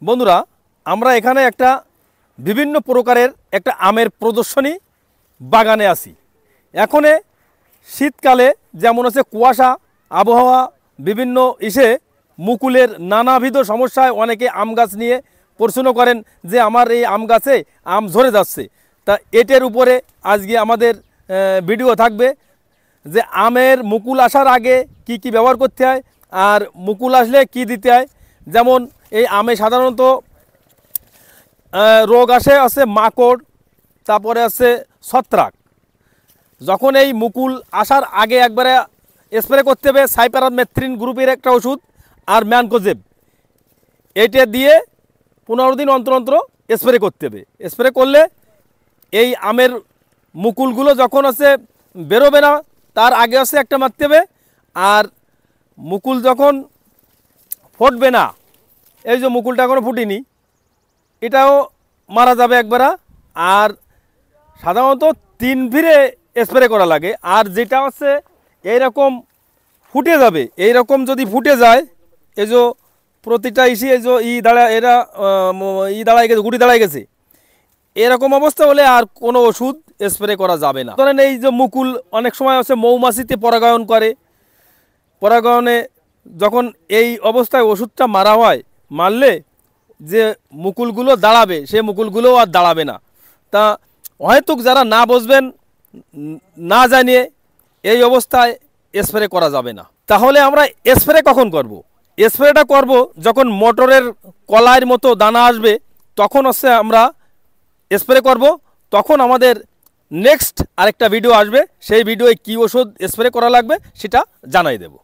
বন্ধুরা, আমরা এখানে একটা বিভিন্ন প্রকারের একটা আমের প্রদর্শনী বাগানে আছি। এখনে শীতকালে যেমন আছে কুয়াশা আবহাওয়া, বিভিন্ন মুকুলের নানাবিধ সমস্যায় অনেকে আম গাছ নিয়ে প্রশ্ন করেন যে আমার এই আম গাছে আম ঝরে যাচ্ছে। তা এটার উপরে আজকে আমাদের ভিডিও থাকবে যে আমের মুকুল আসার আগে কি কি ব্যবহার করতে হয় আর মুকুল আসলে কি দিতে হয়। যেমন এই আমে সাধারণত রোগ আছে মাকড়, তারপরে আছে ছত্রাক। যখন এই মুকুল আসার আগে একবারে স্প্রে করতে হবে সাইপারমেথ্রিন গ্রুপের একটা ওষুধ আর ম্যানকোজেব, এইটা দিয়ে 15 দিন অন্তর অন্তর স্প্রে করতে হবে। স্প্রে করলে এই আমের মুকুলগুলো যখন আছে বেরোবে না তার আগে আছে একটা মারতে হবে। আর মুকুল যখন ফুটবে না, এই যে মুকুলটা এখনো ফুটিনি, এটাও মারা যাবে একবারে। আর সাধারণত 3 ভিড়ে স্প্রে করা লাগে। আর যেটা হচ্ছে এইরকম ফুটে যাবে, এইরকম যদি ফুটে যায়, এই যে প্রতিটা এই যে দাঁড়ায় গেছে, গুটি দাঁড়ায় গেছে, এরকম অবস্থা হলে আর কোনো ওষুধ স্প্রে করা যাবে না। ধরেন এই যে মুকুল অনেক সময় হচ্ছে মৌমাছিতে পরাগায়ন করে, পরাগায়নে যখন এই অবস্থায় ওষুধটা মারা হয়, মারলে যে মুকুলগুলো দাঁড়াবে সে মুকুলগুলোও আর দাঁড়াবে না। তা হয়তো যারা না বুঝবেন, না জানিয়ে এই অবস্থায় স্প্রে করা যাবে না। তাহলে আমরা স্প্রে কখন করব? স্প্রেটা করব যখন মোটরের কলাইয়ের মতো দানা আসবে, তখন হচ্ছে আমরা স্প্রে করব। তখন আমাদের নেক্সট আরেকটা ভিডিও আসবে, সেই ভিডিওয় কী ওষুধ স্প্রে করা লাগবে সেটা জানাই দেব।